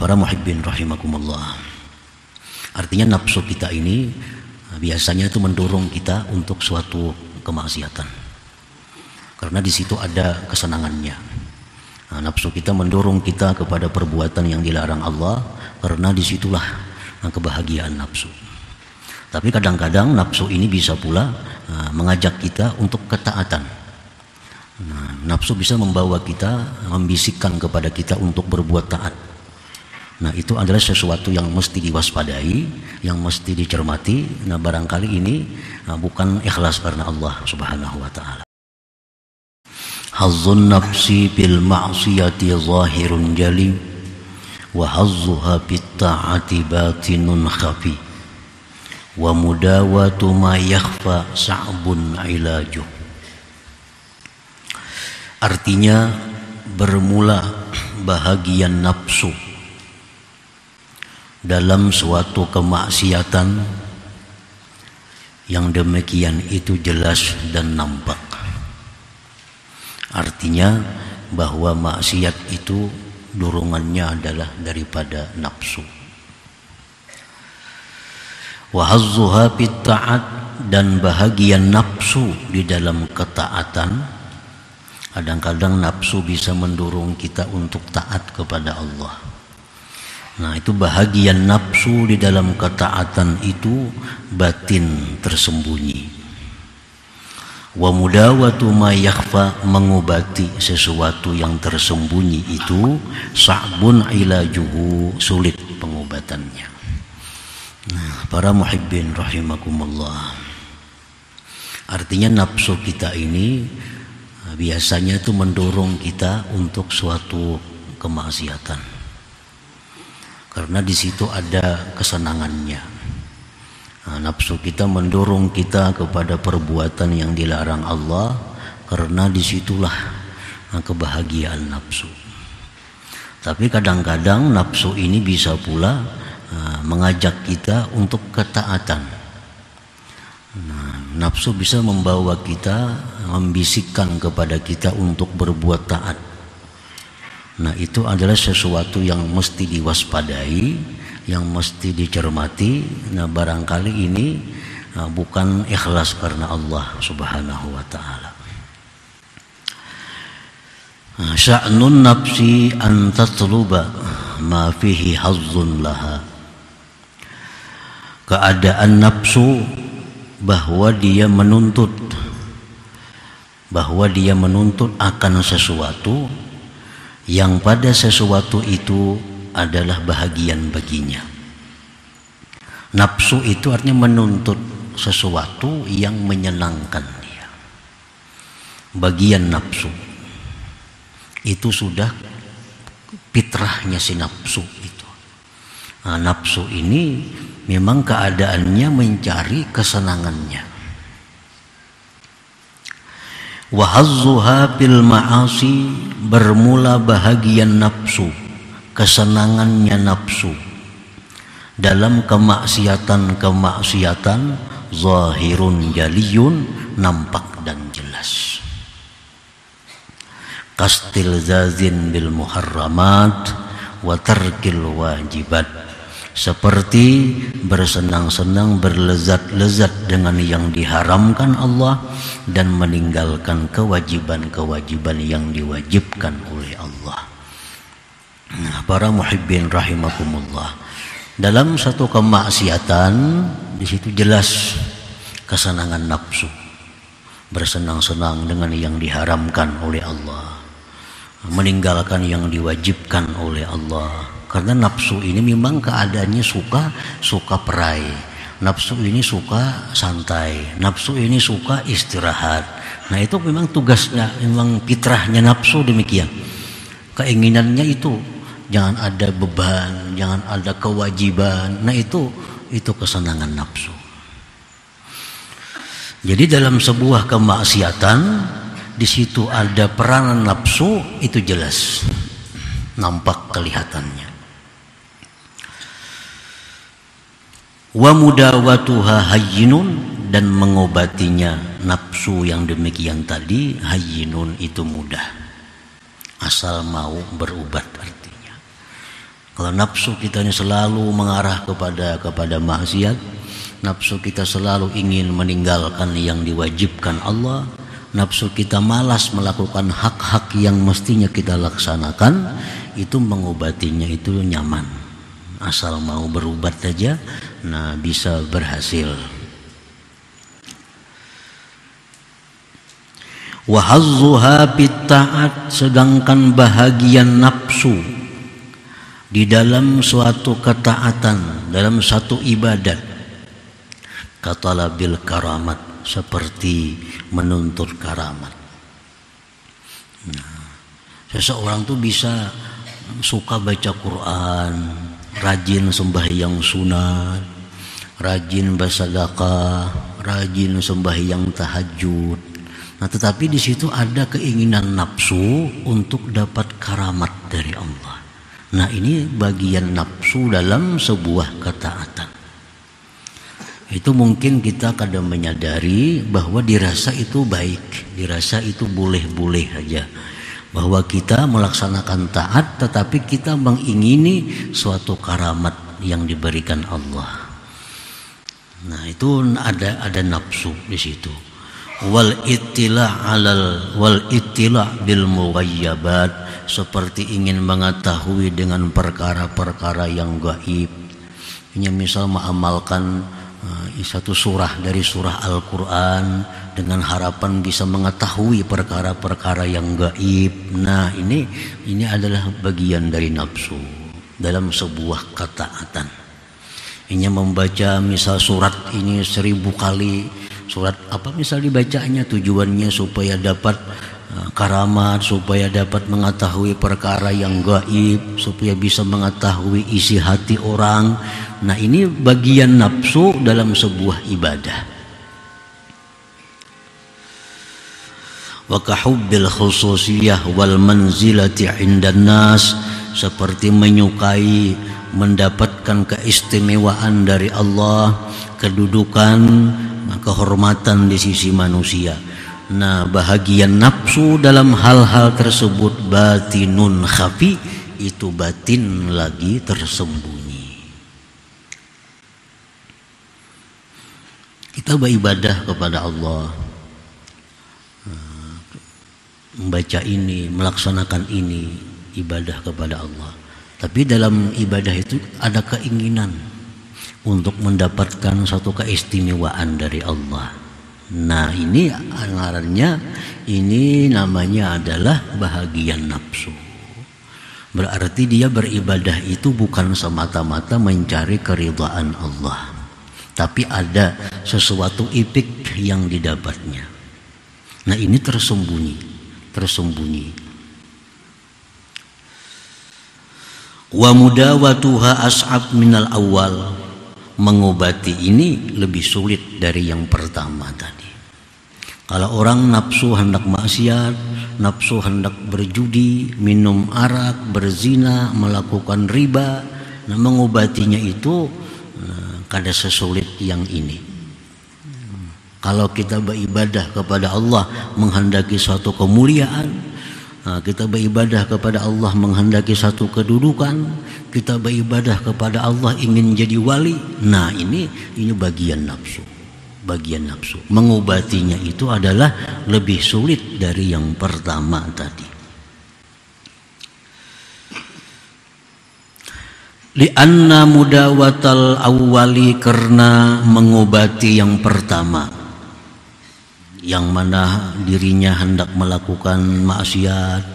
Para muhibbin rahimakumullah. Artinya nafsu kita ini biasanya itu mendorong kita untuk suatu kemaksiatan. Karena di situ ada kesenangannya. Nafsu kita mendorong kita kepada perbuatan yang dilarang Allah, karena disitulah kebahagiaan nafsu. Tapi kadang-kadang nafsu ini bisa pula mengajak kita untuk ketaatan. Nafsu bisa membawa kita, membisikkan kepada kita untuk berbuat taat. Nah, itu adalah sesuatu yang mesti diwaspadai, yang mesti dicermati. Nah, barangkali ini bukan ikhlas karena Allah Subhanahu wa taala. Hazzun nafsi bil ma'siyati zahirun jali wa hazzuha bit ta'ati batinun khafi wa mudawatu ma yakhfa sa'bun ilajuh. Artinya bermula bahagian nafsu dalam suatu kemaksiatan yang demikian itu jelas dan nampak. Artinya bahwa maksiat itu dorongannya adalah daripada nafsu. Wa hazzuha bit ta'at, dan bahagian nafsu di dalam ketaatan. Kadang-kadang nafsu bisa mendorong kita untuk taat kepada Allah. Nah, itu bahagian nafsu di dalam ketaatan itu batin tersembunyi. Wa mudawatu ma yakhfa, mengobati sesuatu yang tersembunyi itu sa'bun ilajuhu, sulit pengobatannya. Nah, para muhibbin rahimakumullah. Artinya nafsu kita ini biasanya itu mendorong kita untuk suatu kemaksiatan. Karena di situ ada kesenangannya. Nafsu kita mendorong kita kepada perbuatan yang dilarang Allah, karena disitulah kebahagiaan nafsu. Tapi kadang-kadang nafsu ini bisa pula mengajak kita untuk ketaatan. Nafsu bisa membawa kita, membisikkan kepada kita untuk berbuat taat. Nah, itu adalah sesuatu yang mesti diwaspadai, yang mesti dicermati. Nah, barangkali ini bukan ikhlas karena Allah Subhanahu wa taala. Sya'nun nafsi an tatluba ma fihi hazzun laha. Keadaan nafsu bahwa dia menuntut akan sesuatu yang pada sesuatu itu adalah bahagian baginya. Nafsu itu artinya menuntut sesuatu yang menyenangkan dia. Bagian nafsu itu sudah fitrahnya si nafsu itu. Nafsu ini memang keadaannya mencari kesenangannya. Wa hazzuha bil ma'asi, bermula bahagian nafsu, kesenangannya nafsu dalam kemaksiatan zahirun jaliyun, nampak dan jelas. Kastilzazin bil muharramat wa tarkil wajibat, seperti bersenang-senang, berlezat-lezat dengan yang diharamkan Allah dan meninggalkan kewajiban-kewajiban yang diwajibkan oleh Allah. Nah, para muhibbin rahimakumullah, dalam satu kemaksiatan di situ jelas kesenangan nafsu, bersenang-senang dengan yang diharamkan oleh Allah, meninggalkan yang diwajibkan oleh Allah. Karena nafsu ini memang keadaannya suka perai, nafsu ini suka santai, nafsu ini suka istirahat. Nah, itu memang tugasnya, memang fitrahnya nafsu demikian. Keinginannya itu jangan ada beban, jangan ada kewajiban. Nah, itu kesenangan nafsu. Jadi dalam sebuah kemaksiatan di situ ada peranan nafsu, itu jelas, nampak kelihatannya. Wa mudawatuha hayyinun, dan mengobatinya nafsu yang demikian tadi hayyinun, itu mudah, asal mau berubat artinya. Kalau nafsu kita ini selalu mengarah kepada maksiat, nafsu kita selalu ingin meninggalkan yang diwajibkan Allah, nafsu kita malas melakukan hak-hak yang mestinya kita laksanakan, itu mengobatinya itu nyaman. Asal mau berubat saja, nah bisa berhasil. Wa hazzuha bitta'at, sedangkan bahagian nafsu di dalam suatu ketaatan, dalam satu ibadat, katalabil karamat, seperti menuntut karamat. Nah, seseorang tuh bisa suka baca Quran, rajin sembahyang sunat, rajin bersedekah, rajin sembahyang tahajud. Nah, tetapi di situ ada keinginan nafsu untuk dapat karamat dari Allah. Nah, ini bagian nafsu dalam sebuah ketaatan. Itu mungkin kita kadang menyadari bahwa dirasa itu baik, dirasa itu boleh-boleh aja. Bahwa kita melaksanakan taat tetapi kita mengingini suatu karamat yang diberikan Allah. Nah, itu ada nafsu di situ. Wal ittila bil mughayyabat, seperti ingin mengetahui dengan perkara-perkara yang gaib. Ini misal mengamalkan satu surah dari surah Al-Quran dengan harapan bisa mengetahui perkara-perkara yang gaib. Nah, ini adalah bagian dari nafsu dalam sebuah ketaatan. Ini membaca misal surat ini 1000 kali, surat apa misal dibacanya tujuannya supaya dapat karamat, supaya dapat mengetahui perkara yang gaib, supaya bisa mengetahui isi hati orang. Nah, ini bagian nafsu dalam sebuah ibadah. Wa kahubbil khususiyah wal manzilati 'indan nas, seperti menyukai mendapatkan keistimewaan dari Allah, kedudukan, kehormatan di sisi manusia. Nah, bahagian nafsu dalam hal-hal tersebut batinun khafi, itu batin lagi tersembunyi. Kita beribadah kepada Allah, membaca ini, melaksanakan ini, ibadah kepada Allah. Tapi dalam ibadah itu ada keinginan untuk mendapatkan satu keistimewaan dari Allah. Nah, ini namanya adalah bahagian nafsu. Berarti dia beribadah itu bukan semata-mata mencari keridhaan Allah, tapi ada sesuatu ipik yang didapatnya. Nah, ini tersembunyi. Wa mudawatuha as'ab minal awal, mengobati ini lebih sulit dari yang pertama tadi. Kalau orang nafsu hendak maksiat, nafsu hendak berjudi, minum arak, berzina, melakukan riba, nah mengobatinya itu kada sesulit yang ini. Kalau kita beribadah kepada Allah menghendaki suatu kemuliaan, kita beribadah kepada Allah menghendaki satu kedudukan, kita beribadah kepada Allah ingin jadi wali. Nah, ini bagian nafsu. Mengobatinya itu adalah lebih sulit dari yang pertama tadi. Lianna mudawatal awwali, karena mengobati yang pertama, yang mana dirinya hendak melakukan maksiat,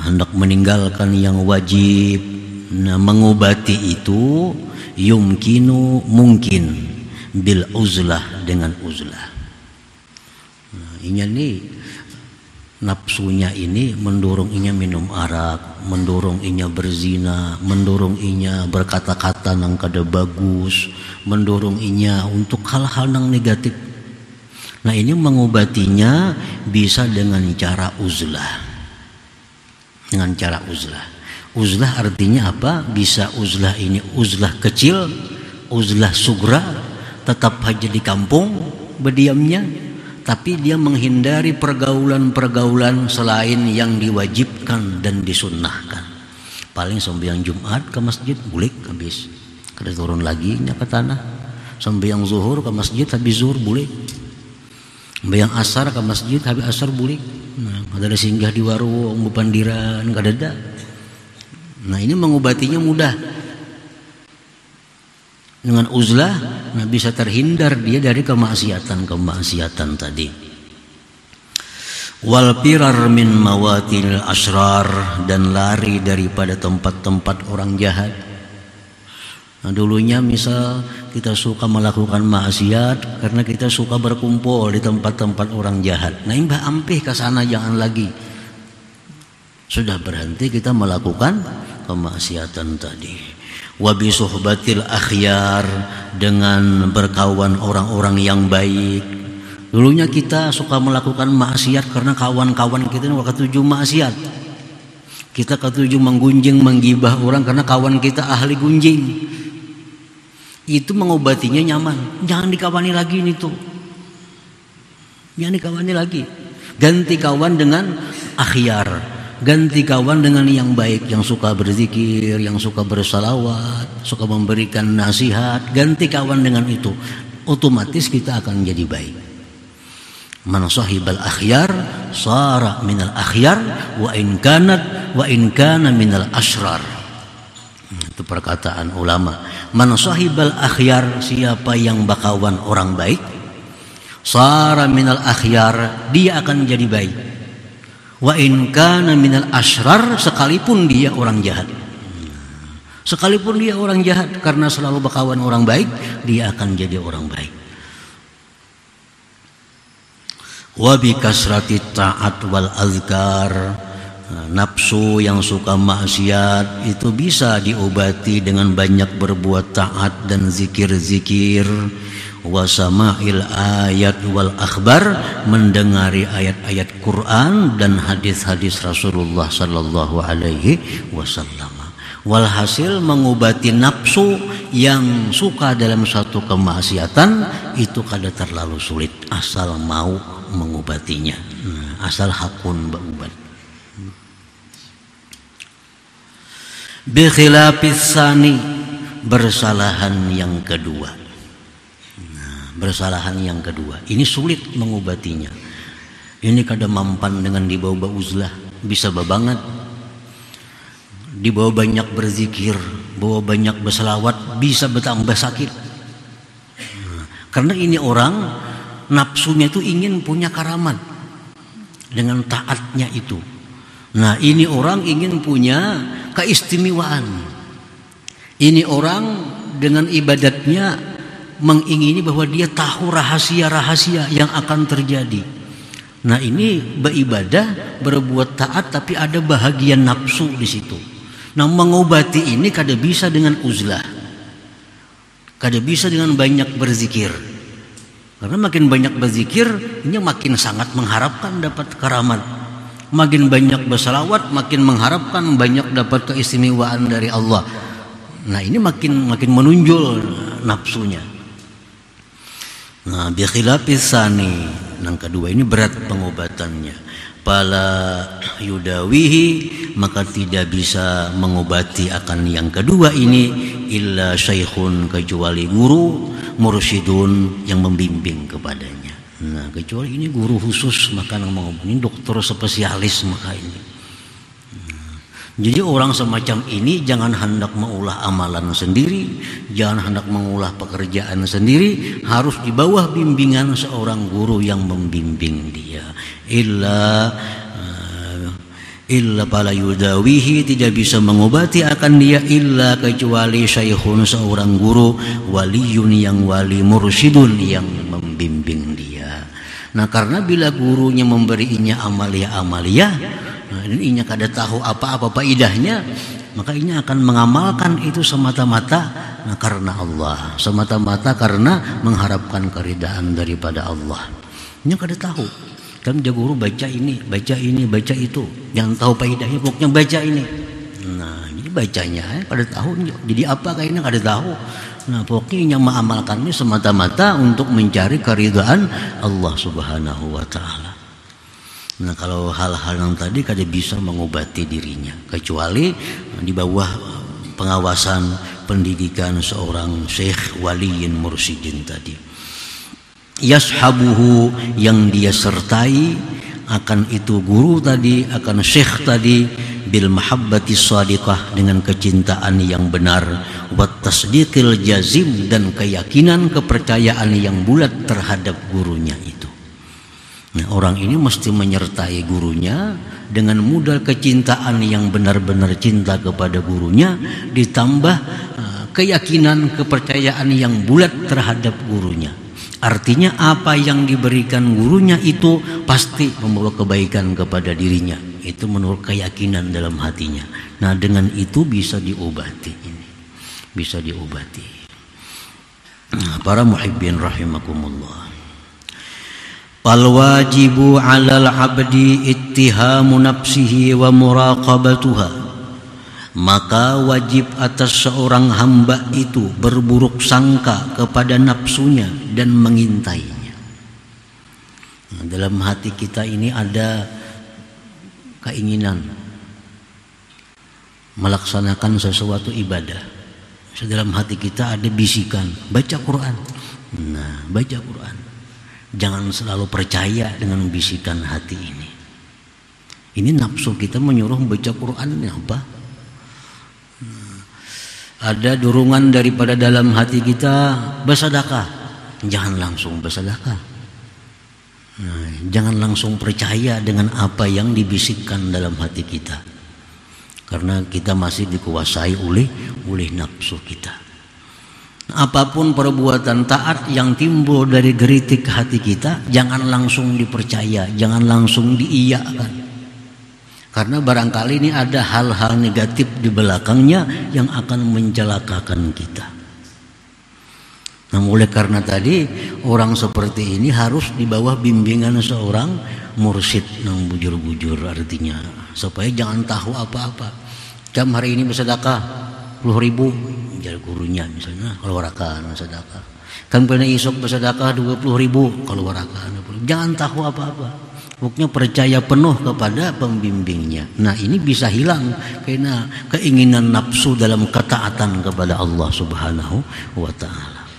hendak meninggalkan yang wajib. Nah, mengobati itu mungkin bil uzlah, dengan uzlah. Nah, ini nafsunya ini mendorong inya minum arak, mendorong inya berzina, mendorong inya berkata-kata nang kada bagus, mendorong inya untuk hal-hal nang negatif. Nah, ini mengobatinya bisa dengan cara uzlah. Uzlah artinya apa? Bisa uzlah ini uzlah kecil, uzlah sugra, tetap aja di kampung berdiamnya, tapi dia menghindari pergaulan-pergaulan selain yang diwajibkan dan disunnahkan. Paling sembahyang Jumat ke masjid bulik habis, kada turun lagi nya ke tanah. Sembahyang zuhur ke masjid habis zuhur bulik. Sembahyang asar ke masjid habis asar bulik. Nah, kada ada singgah di warung bepandiran, kada ada. Nah, ini mengobatinya mudah. Dengan uzlah, nah bisa terhindar dia dari kemaksiatan tadi. Wal firar min mawatinil asrar, dan lari daripada tempat-tempat orang jahat. Nah, dulunya misal kita suka melakukan maksiat karena kita suka berkumpul di tempat-tempat orang jahat. Nah, imbah ampih ke sana jangan lagi. Sudah berhenti kita melakukan kemaksiatan tadi. Wa bi suhbatil akhyar, dengan berkawan orang-orang yang baik. Dulunya kita suka melakukan maksiat karena kawan-kawan kita ketujuh maksiat. Kita ketujuh menggunjing, menggibah orang karena kawan kita ahli gunjing. Itu mengobatinya nyaman. Jangan dikawani lagi ini tuh. Jangan dikawani lagi. Ganti kawan dengan akhyar. Ganti kawan dengan yang baik, yang suka berzikir, yang suka bersalawat, suka memberikan nasihat. Ganti kawan dengan itu, otomatis kita akan jadi baik. Man sahibal akhyar sara minal akhyar wa in kana minal asrar. Itu perkataan ulama. Man sahibal akhyar, siapa yang berkawan orang baik, sara minal akhyar, dia akan jadi baik. Wa in kana minal asrar, sekalipun dia orang jahat. Sekalipun dia orang jahat, karena selalu berkawan orang baik, dia akan jadi orang baik. Wa bi kasrati ta'at wal azkar, nafsu yang suka maksiat itu bisa diobati dengan banyak berbuat taat dan zikir-zikir. Wa sama'il ayat wal akhbar, mendengari ayat-ayat Quran dan hadis-hadis Rasulullah sallallahu alaihi wasallam. Walhasil mengobati nafsu yang suka dalam suatu kemaksiatan itu kada terlalu sulit asal mau mengobatinya. Asal hakun berubat. Bi khilafis sani, bersalahan yang kedua. Bersalahan yang kedua ini sulit mengobatinya. Ini kada mampan dengan dibawa uzlah, bisa babangat. Dibawa banyak berzikir, bawa banyak berselawat, bisa bertambah sakit. Karena ini orang nafsunya itu ingin punya karamat dengan taatnya itu. Nah, ini orang ingin punya keistimewaan. Ini orang dengan ibadatnya mengingini bahwa dia tahu rahasia-rahasia yang akan terjadi. Nah, ini beribadah, berbuat taat, tapi ada bahagian nafsu di situ. Nah, mengobati ini kada bisa dengan uzlah, kada bisa dengan banyak berzikir. Karena makin banyak berzikir, ini makin sangat mengharapkan dapat karamat. Makin banyak berselawat, makin mengharapkan banyak dapat keistimewaan dari Allah. Nah, ini makin menunjul nafsunya. Nah, bi khilafis sani, yang kedua ini berat pengobatannya. Pala yudawihi, maka tidak bisa mengobati akan yang kedua ini illa syaikhun, kecuali guru, mursyidun yang membimbing kepadanya. Nah, kecuali ini guru khusus, maka ini dokter spesialis maka ini. Jadi orang semacam ini jangan hendak mengulah amalan sendiri, jangan hendak mengulah pekerjaan sendiri, harus di bawah bimbingan seorang guru yang membimbing dia. Illa pala yudawihi, tidak bisa mengobati akan dia illa kecuali syaikhun, seorang guru, waliyun yang wali, mursyidun yang membimbing dia. Nah, karena bila gurunya memberinya amalia-amalia, nah, ini kada tahu apa-apa faedahnya, maka ini akan mengamalkan itu semata-mata karena Allah, semata-mata karena mengharapkan keridaan daripada Allah. Ini kada tahu. Kan guru baca ini, baca itu, yang tahu faedahnya pokoknya baca ini. Nah, ini bacanya kada tahu. Jadi apa kayaknya kada tahu. Nah, pokoknya yang mengamalkan ini semata-mata untuk mencari keridaan Allah Subhanahu wa taala. Nah kalau hal-hal yang tadi kada bisa mengobati dirinya kecuali di bawah pengawasan pendidikan seorang syekh waliyin mursyidin tadi. Yashabuhu, yang dia sertai akan itu guru tadi, akan syekh tadi, bil mahabbati shadiqah, dengan kecintaan yang benar, wat tasdiqil jazim, dan keyakinan kepercayaan yang bulat terhadap gurunya itu. Nah, orang ini mesti menyertai gurunya dengan modal kecintaan yang benar-benar cinta kepada gurunya, ditambah keyakinan kepercayaan yang bulat terhadap gurunya. Artinya apa yang diberikan gurunya itu pasti membawa kebaikan kepada dirinya. Itu menurut keyakinan dalam hatinya. Nah, dengan itu bisa diobati ini. Bisa diobati. Nah, para muhibbin rahimakumullah. Fal wajibu 'alal 'abdi ittihamu nafsihi wa muraqabatuha. Maka wajib atas seorang hamba itu berburuk sangka kepada nafsunya dan mengintainya. Nah, dalam hati kita ini ada keinginan melaksanakan sesuatu ibadah. Dalam hati kita ada bisikan, baca Quran. Nah, baca Quran. Jangan selalu percaya dengan bisikan hati ini. Ini nafsu kita menyuruh baca Quran, apa? Ada dorongan daripada dalam hati kita bersedekah. Jangan langsung bersedekah. Nah, jangan langsung percaya dengan apa yang dibisikkan dalam hati kita. Karena kita masih dikuasai oleh nafsu kita. Apapun perbuatan taat yang timbul dari geritik hati kita, jangan langsung dipercaya, jangan langsung diiyakan. Karena barangkali ini ada hal-hal negatif di belakangnya yang akan mencelakakan kita. Nah, oleh karena tadi orang seperti ini harus di bawah bimbingan seorang mursyid yang bujur-bujur, artinya supaya jangan tahu apa-apa. Jam hari ini bersedekah 10.000, jadi gurunya misalnya kalau warakan sedekah. Kan pernah isok bersedekah 20.000 kalau warakan. Jangan tahu apa-apa. Pokoknya percaya penuh kepada pembimbingnya. Nah, ini bisa hilang karena keinginan nafsu dalam ketaatan kepada Allah Subhanahu wa ta'ala.